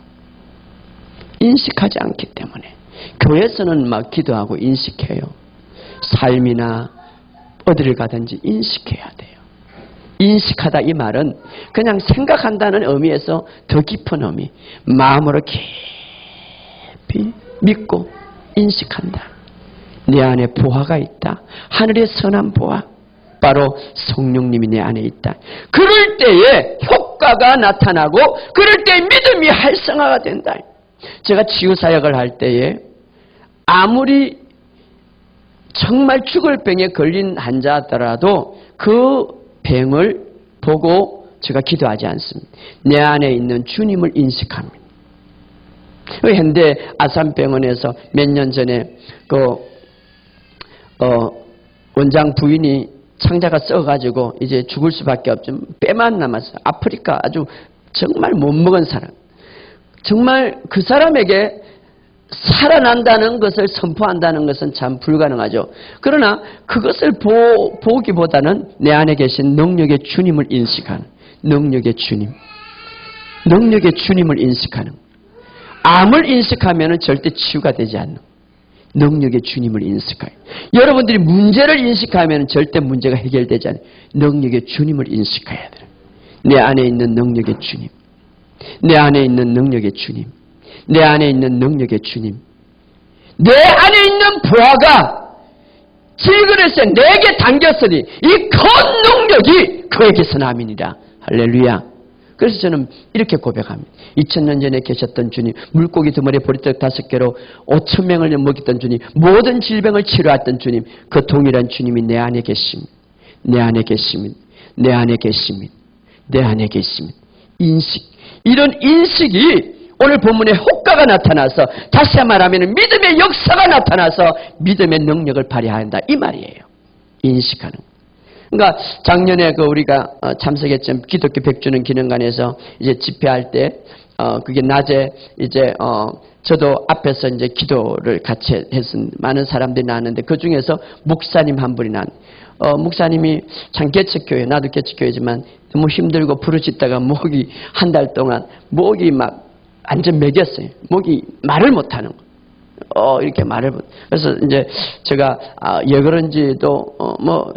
인식하지 않기 때문에. 교회에서는 막 기도하고 인식해요. 삶이나 어디를 가든지 인식해야 돼요. 인식하다 이 말은 그냥 생각한다는 의미에서 더 깊은 의미, 마음으로 깊이 믿고 인식한다. 내 안에 보화가 있다. 하늘의 선한 보화, 바로 성령님이 내 안에 있다. 그럴 때에 효과가 나타나고 그럴 때 믿음이 활성화가 된다. 제가 치유사역을 할 때에 아무리 정말 죽을 병에 걸린 환자더라도 그 병을 보고 제가 기도하지 않습니다. 내 안에 있는 주님을 인식합니다. 현대 아산병원에서 몇 년 전에 원장 부인이 창자가 썩어가지고 이제 죽을 수밖에 없죠. 뼈만 남았어요. 아프리카 아주 정말 못 먹은 사람. 정말 그 사람에게 살아난다는 것을 선포한다는 것은 참 불가능하죠. 그러나 그것을 보기보다는 내 안에 계신 능력의 주님을 인식하는, 능력의 주님, 능력의 주님을 인식하는, 암을 인식하면 절대 치유가 되지 않는 능력의 주님을 인식해요. 여러분들이 문제를 인식하면 절대 문제가 해결되지 않아요. 능력의 주님을 인식해야 돼요. 내 안에 있는 능력의 주님, 내 안에 있는 능력의 주님, 내 안에 있는 능력의 주님, 내 안에 있는 부하가 질그릇에 내게 당겼으니 이 큰 능력이 그에게서 남이니라. 할렐루야. 그래서 저는 이렇게 고백합니다. 2000년 전에 계셨던 주님, 물고기 두 마리 보리떡 5개로 5,000명을 먹였던 주님, 모든 질병을 치료했던 주님, 그 동일한 주님이 내 안에 계십니다. 내 안에 계십니다. 내 안에 계십니다. 내 안에 계십니다. 인식, 이런 인식이 오늘 본문에 효과가 나타나서, 다시 말하면 믿음의 역사가 나타나서 믿음의 능력을 발휘한다 이 말이에요. 인식하는. 그러니까 작년에 우리가 참석했던 기독교 100주년 기념관에서 이제 집회할 때 그게 낮에 이제 저도 앞에서 이제 기도를 같이 했은 많은 사람들이 나왔는데 그 중에서 목사님 한 분이 목사님이 참 개척교회, 나도 개척교회지만 너무 힘들고 부르짖다가 목이 한 달 동안 목이 막 완전 맥였어요. 목이 말을 못하는 거. 이렇게 말을 못. 그래서 이제 제가 왜 그런지도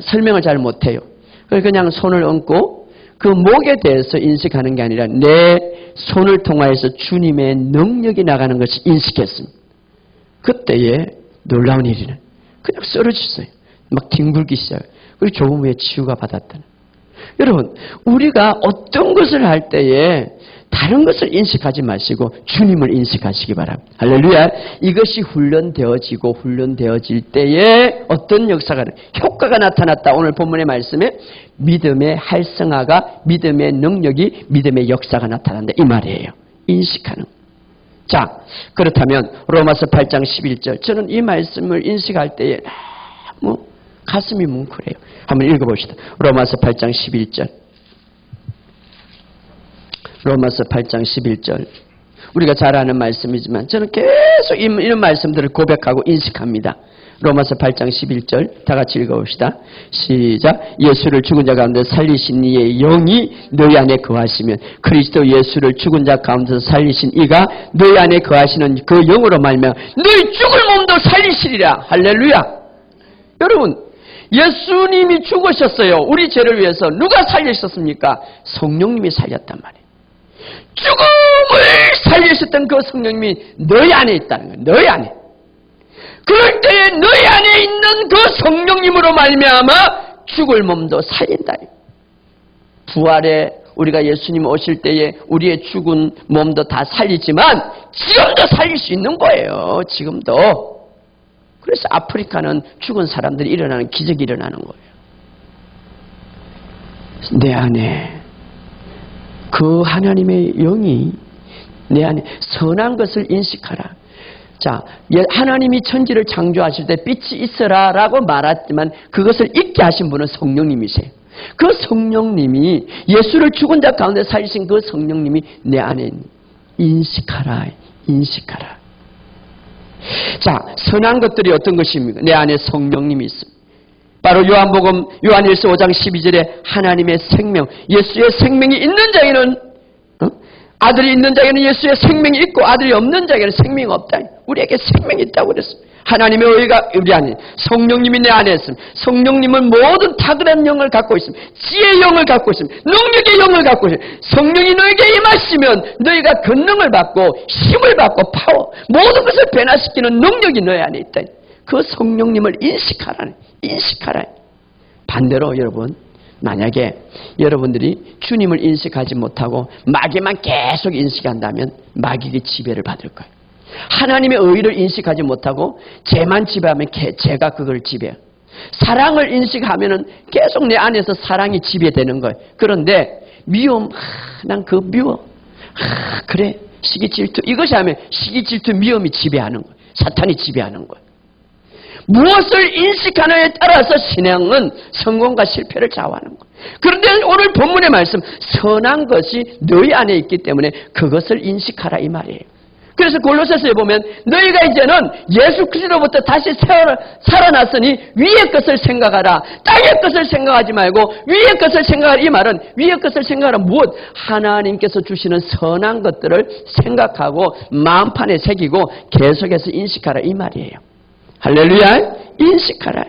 설명을 잘 못해요. 그냥 손을 얹고 그 목에 대해서 인식하는 게 아니라 내 손을 통하여서 주님의 능력이 나가는 것을 인식했습니다. 그때에 놀라운 일이는 그냥 쓰러졌어요. 막 뒹굴기 시작해요. 그리고 조금 후에 치유가 받았다는. 여러분, 우리가 어떤 것을 할 때에 다른 것을 인식하지 마시고 주님을 인식하시기 바랍니다. 할렐루야. 이것이 훈련되어질 때에 어떤 역사가, 효과가 나타났다. 오늘 본문의 말씀에 믿음의 활성화가, 믿음의 능력이, 믿음의 역사가 나타난다 이 말이에요. 인식하는. 자, 그렇다면 로마서 8장 11절. 저는 이 말씀을 인식할 때에 너무 가슴이 뭉클해요. 한번 읽어봅시다. 로마서 8장 11절. 로마서 8장 11절. 우리가 잘 아는 말씀이지만 저는 계속 이런 말씀들을 고백하고 인식합니다. 로마서 8장 11절 다 같이 읽어봅시다. 시작. 예수를 죽은 자 가운데 살리신 이의 영이 너희 안에 거하시면 그리스도 예수를 죽은 자 가운데서 살리신 이가 너희 안에 거하시는 그 영으로 말미암아 너희 죽을 몸도 살리시리라. 할렐루야. 여러분, 예수님이 죽으셨어요. 우리 죄를 위해서. 누가 살리셨습니까? 성령님이 살렸단 말이에요. 죽음을 살리셨던 그 성령님이 너희 안에 있다는 거예요. 너희 안에. 그럴 때에 너희 안에 있는 그 성령님으로 말미암아 죽을 몸도 살린다. 부활에 우리가 예수님 오실 때에 우리의 죽은 몸도 다 살리지만 지금도 살릴 수 있는 거예요. 지금도. 그래서 아프리카는 죽은 사람들이 일어나는 기적이 일어나는 거예요. 내 안에 그 하나님의 영이 내 안에 선한 것을 인식하라. 자, 하나님이 천지를 창조하실 때 빛이 있어라 라고 말했지만 그것을 잊게 하신 분은 성령님이세요. 그 성령님이 예수를 죽은 자 가운데 살리신 그 성령님이 내 안에 인식하라. 인식하라. 자, 선한 것들이 어떤 것입니까? 내 안에 성령님이 있습니다. 바로 요한복음 요한일서 5장 12절에 하나님의 생명, 예수의 생명이 있는 자에는 아들이 있는 자에게는 예수의 생명이 있고 아들이 없는 자에게는 생명이 없다. 우리에게 생명이 있다고 그랬어요. 하나님의 의가 우리 안에, 성령님이 내 안에 있습니다. 성령님은 모든 탁월한 영을 갖고 있습니다. 지혜의 영을 갖고 있습니다. 능력의 영을 갖고 있습니다. 성령이 너에게 임하시면 너희가 권능을 받고 힘을 받고 파워, 모든 것을 변화시키는 능력이 너희 안에 있다. 그 성령님을 인식하라. 인식하라. 반대로 여러분, 만약에 여러분들이 주님을 인식하지 못하고 마귀만 계속 인식한다면 마귀의 지배를 받을 거예요. 하나님의 의를 인식하지 못하고 죄만 지배하면 죄가 그걸 지배해요. 사랑을 인식하면 계속 내 안에서 사랑이 지배되는 거예요. 그런데 미움, 난 그거 미워. 그래, 시기 질투. 이것이 하면 시기 질투 미움이 지배하는 거예요. 사탄이 지배하는 거예요. 무엇을 인식하느냐에 따라서 신앙은 성공과 실패를 좌우하는 거예요. 그런데 오늘 본문의 말씀, 선한 것이 너희 안에 있기 때문에 그것을 인식하라 이 말이에요. 그래서 골로새서에 보면 너희가 이제는 예수 그리스도로부터 다시 살아났으니 위의 것을 생각하라. 땅의 것을 생각하지 말고 위의 것을 생각하라. 이 말은 위의 것을 생각하라. 무엇? 하나님께서 주시는 선한 것들을 생각하고 마음판에 새기고 계속해서 인식하라 이 말이에요. 할렐루야. 인식하라.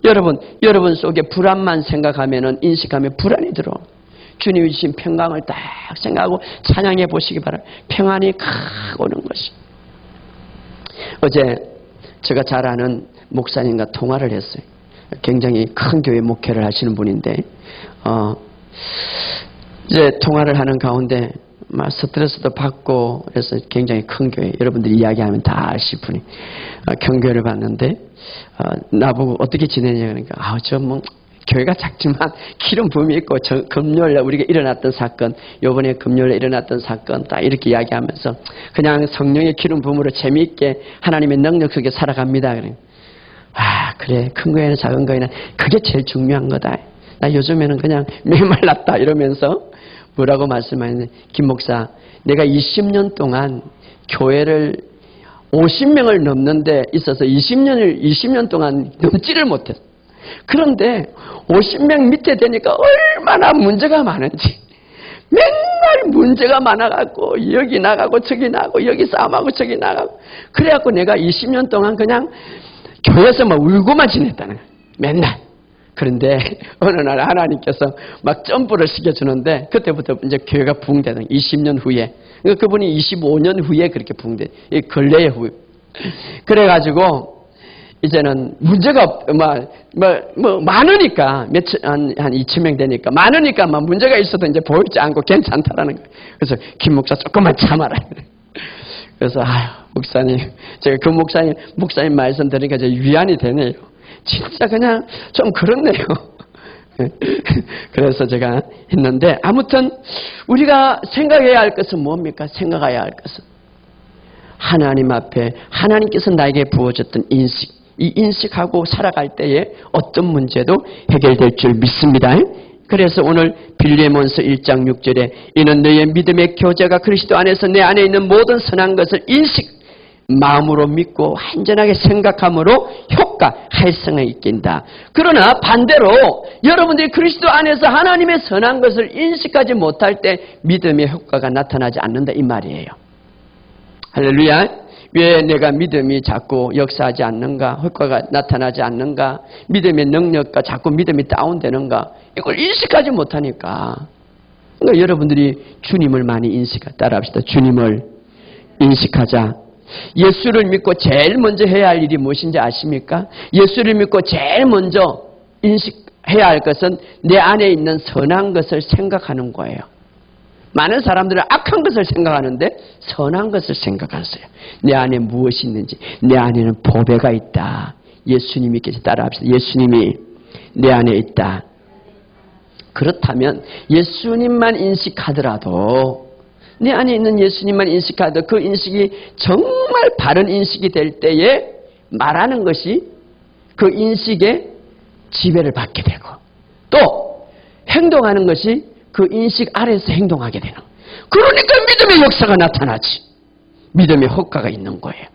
여러분 속에 불안만 생각하면은 인식하면 불안이 들어. 주님이 주신 평강을 딱 생각하고 찬양해 보시기 바랍니다. 평안이 칵 오는 것이. 어제 제가 잘 아는 목사님과 통화를 했어요. 굉장히 큰 교회 목회를 하시는 분인데 이제 통화를 하는 가운데 막 스트레스도 받고 그래서 굉장히 큰 교회, 여러분들이 이야기하면 다 아실 분이 큰 교회를 봤는데 나보고 어떻게 지내냐 그러니까 저 뭐 교회가 작지만 기름 부음이 있고 금요일에 우리가 일어났던 사건, 요번에 금요일에 일어났던 사건 딱 이렇게 이야기하면서 그냥 성령의 기름 부음으로 재미있게 하나님의 능력 속에 살아갑니다. 그래, 큰 거에는 작은 거에는 그게 제일 중요한 거다. 나 요즘에는 그냥 메말랐다 이러면서 뭐라고 말씀하셨는데, 김 목사, 내가 20년 동안 교회를 50명을 넘는 데 있어서 20년 동안 넘지를 못했어. 그런데 50명 밑에 되니까 얼마나 문제가 많은지, 맨날 문제가 많아갖고 여기 나가고 저기 나가고 여기 싸움하고 저기 나가고, 그래갖고 내가 20년 동안 그냥 교회에서 막 울고만 지냈다는 거야. 맨날. 그런데 어느 날 하나님께서 막 점프를 시켜주는데 그때부터 이제 교회가 부흥되는 20년 후에, 그분이 25년 후에 그렇게 부흥돼. 이 근래의 후. 그래가지고 이제는 문제가 많으니까 한 2,000명 되니까 많으니까 막 문제가 있어도 이제 보이지 않고 괜찮다라는 거예요. 그래서 김 목사 조금만 참아라. 그래서 목사님, 제가 그 목사님 말씀 들으니까 이제 위안이 되네요. 진짜 그냥 좀 그렇네요. 그래서 제가 했는데, 아무튼 우리가 생각해야 할 것은 뭡니까? 생각해야 할 것은 하나님 앞에 하나님께서 나에게 부어줬던 인식, 이 인식하고 살아갈 때에 어떤 문제도 해결될 줄 믿습니다. 그래서 오늘 빌레몬서 1장 6절에 이는 너의 믿음의 교제가 그리스도 안에서 내 안에 있는 모든 선한 것을 마음으로 믿고 완전하게 생각함으로 효과, 활성을 익힌다. 그러나 반대로 여러분들이 그리스도 안에서 하나님의 선한 것을 인식하지 못할 때 믿음의 효과가 나타나지 않는다 이 말이에요. 할렐루야. 왜 내가 믿음이 자꾸 역사하지 않는가? 효과가 나타나지 않는가? 믿음의 능력과 자꾸 믿음이 다운되는가? 이걸 인식하지 못하니까. 그러니까 여러분들이 주님을 많이 따라합시다. 주님을 인식하자. 예수를 믿고 제일 먼저 해야 할 일이 무엇인지 아십니까? 예수를 믿고 제일 먼저 인식해야 할 것은 내 안에 있는 선한 것을 생각하는 거예요. 많은 사람들은 악한 것을 생각하는데 선한 것을 생각하세요. 내 안에 무엇이 있는지. 내 안에는 보배가 있다. 예수님이 따라합시다. 예수님이 내 안에 있다. 그렇다면 예수님만 인식하더라도 내 안에 있는 예수님만 인식하더라도 그 인식이 정말 바른 인식이 될 때에 말하는 것이 그 인식에 지배를 받게 되고 또 행동하는 것이 그 인식 아래에서 행동하게 되는. 그러니까 믿음의 역사가 나타나지. 믿음의 효과가 있는 거예요.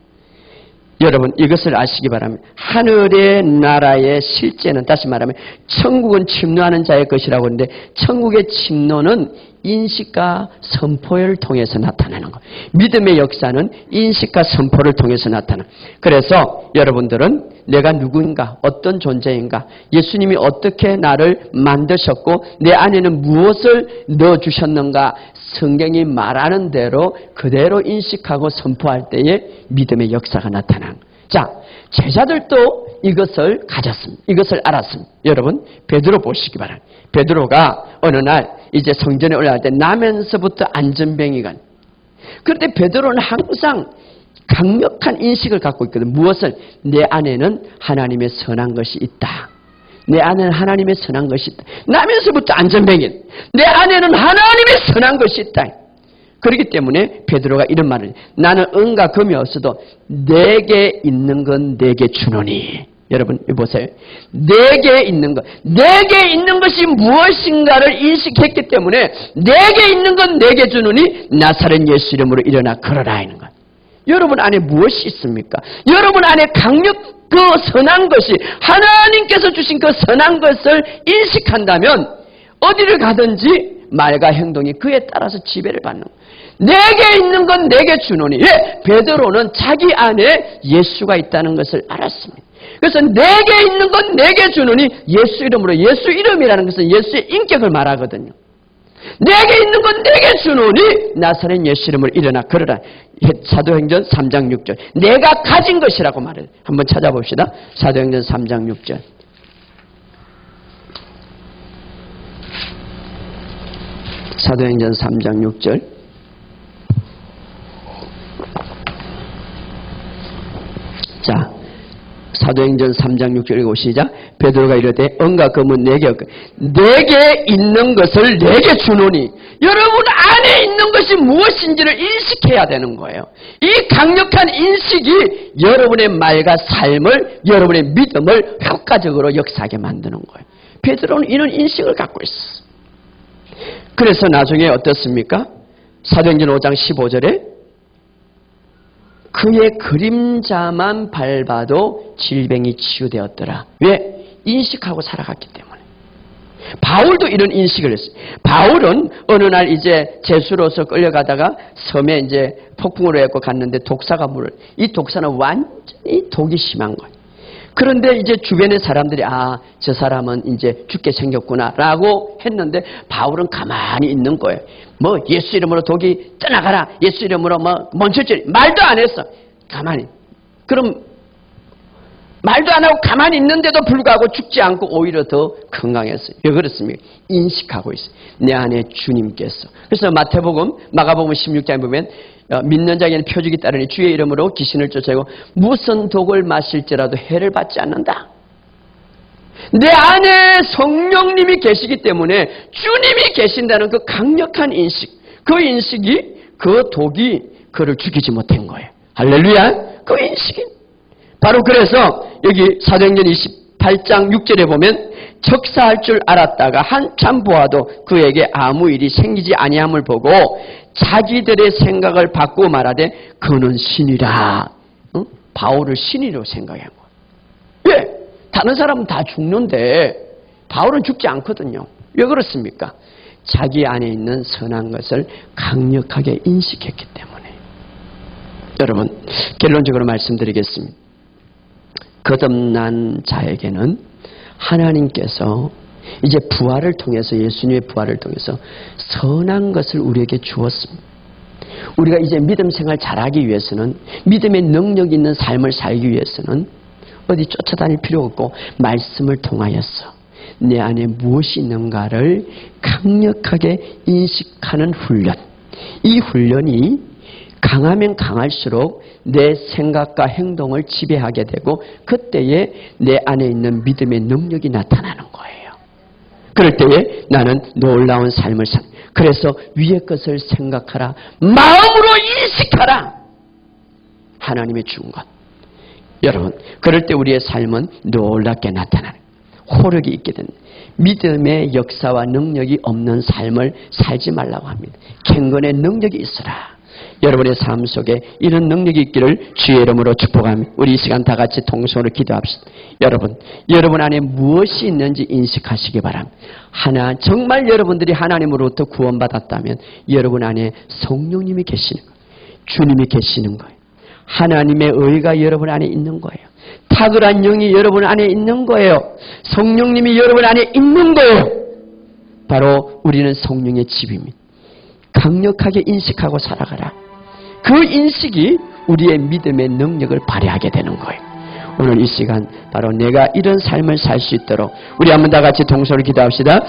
여러분 이것을 아시기 바랍니다. 하늘의 나라의 실제는 다시 말하면 천국은 침노하는 자의 것이라고 하는데 천국의 침노는 인식과 선포를 통해서 나타나는 거예요. 믿음의 역사는 인식과 선포를 통해서 나타나. 그래서 여러분들은 내가 누구인가, 어떤 존재인가, 예수님이 어떻게 나를 만드셨고 내 안에는 무엇을 넣어주셨는가 성경이 말하는 대로 그대로 인식하고 선포할 때에 믿음의 역사가 나타나는 거예요. 자, 제자들도 이것을 가졌습니다. 이것을 알았습니다. 여러분 베드로 보시기 바랍니다. 베드로가 어느 날 이제 성전에 올라갈 때 나면서부터 안전뱅이가. 그런데 베드로는 항상 강력한 인식을 갖고 있거든. 무엇을? 내 안에는 하나님의 선한 것이 있다. 내 안에는 하나님의 선한 것이 있다. 나면서부터 안전뱅이. 내 안에는 하나님의 선한 것이 있다. 그렇기 때문에 베드로가 이런 말을 해요. 나는 은과 금이 없어도 내게 있는 건 내게 주노니. 여러분 보세요. 내게 있는 것. 내게 있는 것이 무엇인가를 인식했기 때문에 내게 있는 건 내게 주노니 나사렛 예수 이름으로 일어나 걸어라 하는 것. 여러분 안에 무엇이 있습니까? 여러분 안에 그 선한 것이 하나님께서 주신 그 선한 것을 인식한다면 어디를 가든지 말과 행동이 그에 따라서 지배를 받는 거예요. 내게 있는 건 내게 주노니. 예, 베드로는 자기 안에 예수가 있다는 것을 알았습니다. 그래서 내게 있는 건 내게 주노니 예수 이름으로. 예수 이름이라는 것은 예수의 인격을 말하거든요. 내게 있는 건 내게 주노니 나사렛 예수 이름으로 일어나 걸어라. 사도행전 3장 6절. 내가 가진 것이라고 말해요. 한번 찾아봅시다. 사도행전 3장 6절. 사도행전 3장 6절. 자, 사도행전 3장 6절 읽고 시작. 베드로가 이르되 은과 금은 내게 없고 내게 있는 것을 내게 주노니. 여러분 안에 있는 것이 무엇인지를 인식해야 되는 거예요. 이 강력한 인식이 여러분의 말과 삶을, 여러분의 믿음을 효과적으로 역사하게 만드는 거예요. 베드로는 이런 인식을 갖고 있었어요. 그래서 나중에 어떻습니까? 사도행전 5장 15절에 그의 그림자만 밟아도 질병이 치유되었더라. 왜? 인식하고 살아갔기 때문에. 바울도 이런 인식을 했어요. 바울은 어느 날 이제 죄수로서 끌려가다가 섬에 이제 폭풍으로 해고 갔는데 독사가 이 독사는 완전히 독이 심한 거예요. 그런데 이제 주변의 사람들이 저 사람은 이제 죽게 생겼구나라고 했는데 바울은 가만히 있는 거예요. 예수 이름으로 독이 떠나가라. 예수 이름으로 멈췄지. 말도 안 했어. 가만히. 그럼 말도 안 하고 가만히 있는데도 불구하고 죽지 않고 오히려 더 건강했어요. 왜 그렇습니까? 인식하고 있어요. 내 안에 주님께서. 그래서 마태복음, 마가복음 16장에 보면 믿는 자에게는 표적이 따르니 주의 이름으로 귀신을 쫓아내고 무슨 독을 마실지라도 해를 받지 않는다. 내 안에 성령님이 계시기 때문에 주님이 계신다는 그 강력한 인식, 그 인식이 그 독이 그를 죽이지 못한 거예요. 할렐루야. 그 인식이 바로 그래서 여기 사도행전 28장 6절에 보면 적사할 줄 알았다가 한참 보아도 그에게 아무 일이 생기지 아니함을 보고 자기들의 생각을 바꾸고 말하되 그는 신이라. 바울을 신이라고 생각한 거예요. 왜? 다른 사람은 다 죽는데 바울은 죽지 않거든요. 왜 그렇습니까? 자기 안에 있는 선한 것을 강력하게 인식했기 때문에. 여러분, 결론적으로 말씀드리겠습니다. 거듭난 자에게는 하나님께서 이제 부활을 통해서, 예수님의 부활을 통해서 선한 것을 우리에게 주었습니다. 우리가 이제 믿음 생활 잘하기 위해서는, 믿음의 능력 있는 삶을 살기 위해서는 어디 쫓아다닐 필요 없고 말씀을 통하여서 내 안에 무엇이 있는가를 강력하게 인식하는 훈련. 이 훈련이 강하면 강할수록 내 생각과 행동을 지배하게 되고 그때에 내 안에 있는 믿음의 능력이 나타나는 거예요. 그럴 때에 나는 놀라운 삶을 산. 그래서 위의 것을 생각하라. 마음으로 인식하라. 하나님의 준 것. 여러분, 그럴 때 우리의 삶은 놀랍게 나타나는, 호력이 있게 됩니다. 믿음의 역사와 능력이 없는 삶을 살지 말라고 합니다. 경건의 능력이 있으라. 여러분의 삶 속에 이런 능력이 있기를 주의 이름으로 축복하며 우리 이 시간 다 같이 통성으로 기도합시다. 여러분 안에 무엇이 있는지 인식하시기 바랍니다. 정말 여러분들이 하나님으로부터 구원받았다면 여러분 안에 성령님이 계시는 거예요. 주님이 계시는 거예요. 하나님의 의가 여러분 안에 있는 거예요. 탁월한 영이 여러분 안에 있는 거예요. 성령님이 여러분 안에 있는 거예요. 바로 우리는 성령의 집입니다. 강력하게 인식하고 살아가라. 그 인식이 우리의 믿음의 능력을 발휘하게 되는 거예요. 오늘 이 시간 바로 내가 이런 삶을 살 수 있도록 우리 한번 다 같이 동서로 기도합시다.